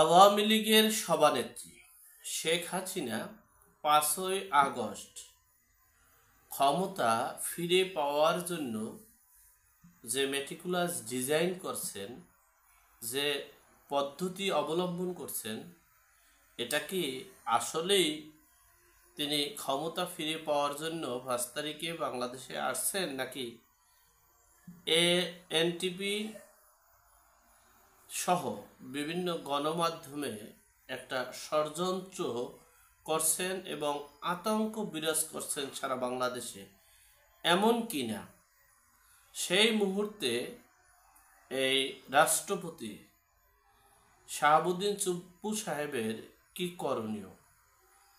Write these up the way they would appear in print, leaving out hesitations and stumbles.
আওয়ামী লীগের সভানেত্রী শেখ হাসিনা ৫ই আগস্ট ক্ষমতা ফিরে পাওয়ার জন্য যে মেটিকুলাস ডিজাইন করছেন, যে পদ্ধতি অবলম্বন করছেন, এটা কি আসলেই তিনি ক্ষমতা ফিরে পাওয়ার জন্য ৫ তারিখে বাংলাদেশে আসছেন, নাকি এনটিপি সহ বিভিন্ন গণমাধ্যমে একটা ষড়যন্ত্র করছেন এবং আতঙ্ক বিরাজ করছেন সারা বাংলাদেশে? এমন কি না সেই মুহূর্তে এই রাষ্ট্রপতি শাহাবুদ্দিন চুপ্পু সাহেবের কি করণীয়,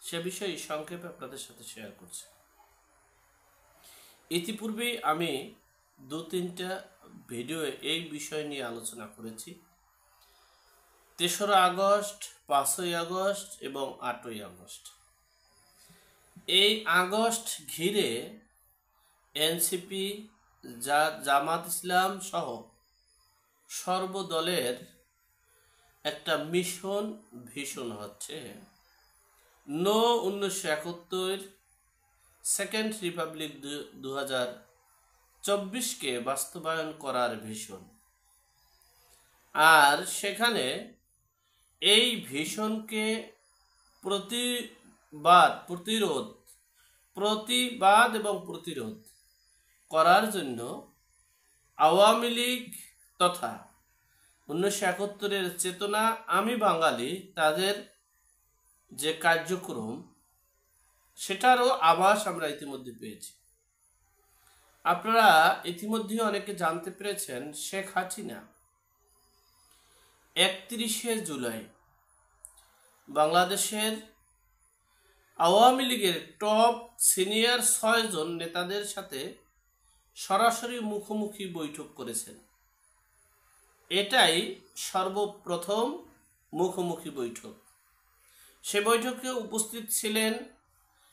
সে বিষয়ে সংক্ষেপে আপনাদের সাথে শেয়ার করছি। ইতিপূর্বেই আমি ২-৩টা ভিডিও এই বিষয় নিয়ে আলোচনা করেছি। ৩রা আগস্ট, ৫ই আগস্ট এবং ৮ই আগস্ট। এই আগস্ট ঘিরে এনসিপি, জামাত ইসলাম সহ সর্বদলের একটা ভীষণ হচ্ছে নো 1971, সেকেন্ড রিপাবলিক 2024কে বাস্তবায়ন করার ভীষণ। আর সেখানে এই ভীষণকে প্রতিবাদ এবং প্রতিরোধ করার জন্য আওয়ামী লীগ তথা 1971-এর চেতনা আমি বাঙালি, তাদের যে কার্যক্রম, সেটারও আভাস আমরা ইতিমধ্যে পেয়েছি। আপনারা ইতিমধ্যে অনেকে জানতে পেরেছেন, শেখ হাসিনা 31শে জুলাই বাংলাদেশের আওয়ামী লীগের টপ সিনিয়র 6 জন নেতাদের সাথে সরাসরি মুখোমুখি বৈঠক করেছেন। এটাই সর্বপ্রথম মুখোমুখি বৈঠক। সে বৈঠকে উপস্থিত ছিলেন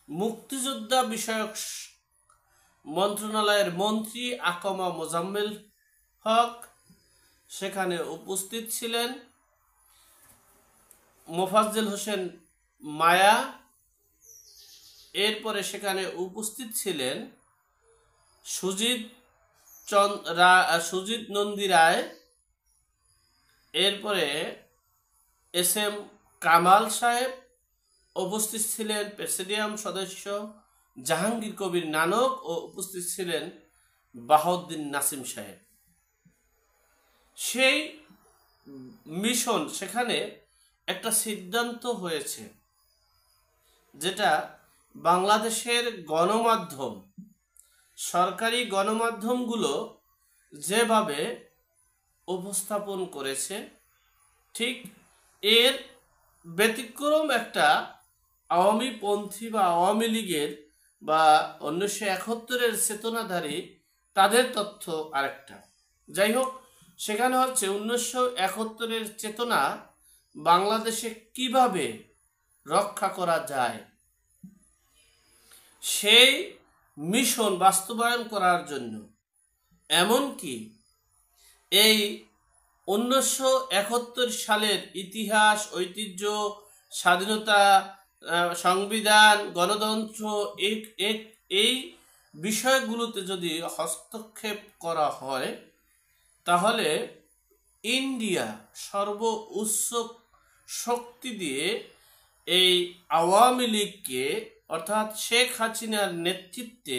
মুক্তিযোদ্ধা বিষয়ক মন্ত্রণালয়ের মন্ত্রী আকমা মোজাম্মেল হক, সেখানে উপস্থিত ছিলেন মোফাজ্জল হোসেন মায়া, এরপরে সেখানে উপস্থিত ছিলেন সুজিত নন্দী রায়, এরপরে SM কামাল সাহেব, উপস্থিত ছিলেন প্রেসিডিয়াম সদস্য জাহাঙ্গীর কবির নানক ও উপস্থিত ছিলেন বাহাউদ্দিন নাসিম সাহেব। সেই মিশন, সেখানে একটা সিদ্ধান্ত হয়েছে, যেটা বাংলাদেশের গণমাধ্যম, সরকারি গণমাধ্যমগুলো যেভাবে উপস্থাপন করেছে, ঠিক এর ব্যতিক্রম একটা আওয়ামীপন্থী বা আওয়ামী লীগের বা 1971-এর চেতনাধারী তাদের তথ্য আরেকটা। যাই হোক, সেখানে হচ্ছে 1971-এর চেতনা বাংলাদেশে কিভাবে রক্ষা করা যায়, সেই মিশন বাস্তবায়ন করার জন্য। এমনকি এই 1971 সালের ইতিহাস, ঐতিহ্য, স্বাধীনতা, সংবিধান, গণতন্ত্র, এই বিষয়গুলোতে যদি হস্তক্ষেপ করা হয়, তাহলে ইন্ডিয়া সর্বোচ্চ শক্তি দিয়ে এই আওয়ামী লীগকে, অর্থাৎ শেখ হাসিনার নেতৃত্বে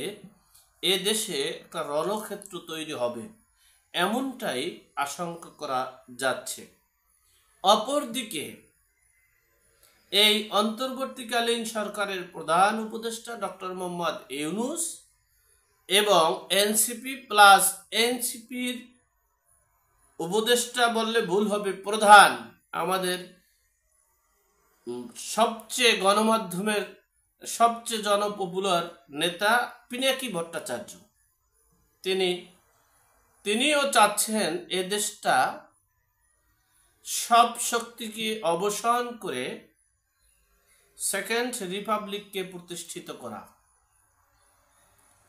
এ দেশে একটা রণক্ষেত্র তৈরি হবে, এমনটাই আশঙ্কা করা যাচ্ছে। অপরদিকে এই অন্তর্বর্তীকালীন সরকারের প্রধান উপদেষ্টা ডক্টর মোহাম্মদ ইউনূস এবং এনসিপি প্লাস এনসিপির উপদেষ্টা বললে ভুল হবে, প্রধান, আমাদের সবচেয়ে গণমাধ্যমের সবচেয়ে জনপপুলার নেতা পিনাকি ভট্টাচার্য, তিনিও চাচ্ছেন এ দেশটা সব শক্তিকে অবসান করে সেকেন্ড রিপাবলিককে প্রতিষ্ঠিত করা।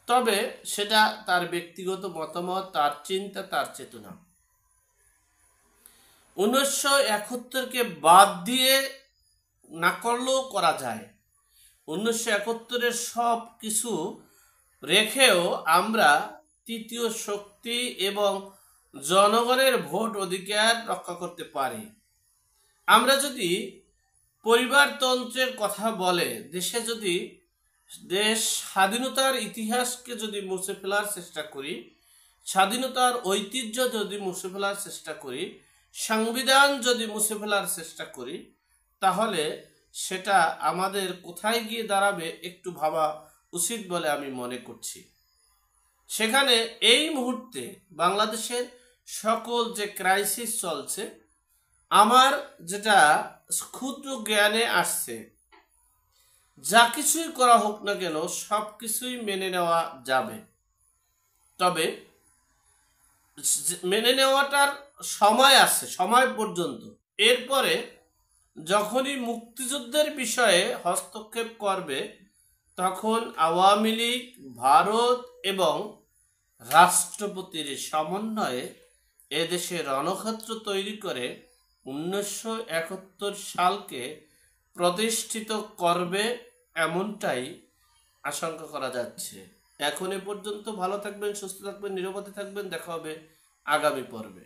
তবে সেটা তার ব্যক্তিগত মতামত, তার চিন্তা, তার চেতনা। 1971-কে বাদ দিয়ে না করলেও করা যায়। 1971-এর সব কিছু রেখেও আমরা তৃতীয় শক্তি এবং জনগণের ভোট অধিকার রক্ষা করতে পারি। আমরা যদি পরিবারতন্ত্রের কথা বলে দেশে যদি দেশ স্বাধীনতার ইতিহাসকে যদি মুছে ফেলার চেষ্টা করি, স্বাধীনতার ঐতিহ্য যদি মুছে ফেলার চেষ্টা করি, সংবিধান যদি মুছে ফেলার চেষ্টা করি, তাহলে সেটা আমাদের কোথায় গিয়ে দাঁড়াবে একটু ভাবা উচিত বলে আমি মনে করছি। সেখানে এই মুহূর্তে বাংলাদেশের সকল যে ক্রাইসিস চলছে, আমার যেটা ক্ষুদ্র জ্ঞানে আসছে, যা কিছুই করা হোক না কেন সব কিছুই মেনে নেওয়া যাবে, তবে মেনে নেওয়াটার সময় আছে, সময় পর্যন্ত। এরপরে যখনই মুক্তিযুদ্ধের বিষয়ে হস্তক্ষেপ করবে তখন আওয়ামী লীগ, ভারত এবং রাষ্ট্রপতির সমন্বয়ে এদেশে রণক্ষেত্র তৈরি করে 1971 সালকে প্রতিষ্ঠিত করবে, এমনটাই আশঙ্কা করা যাচ্ছে। এখন এ পর্যন্ত ভালো থাকবেন, সুস্থ থাকবেন, নিরাপদে থাকবেন। দেখা হবে আগামী পর্বে।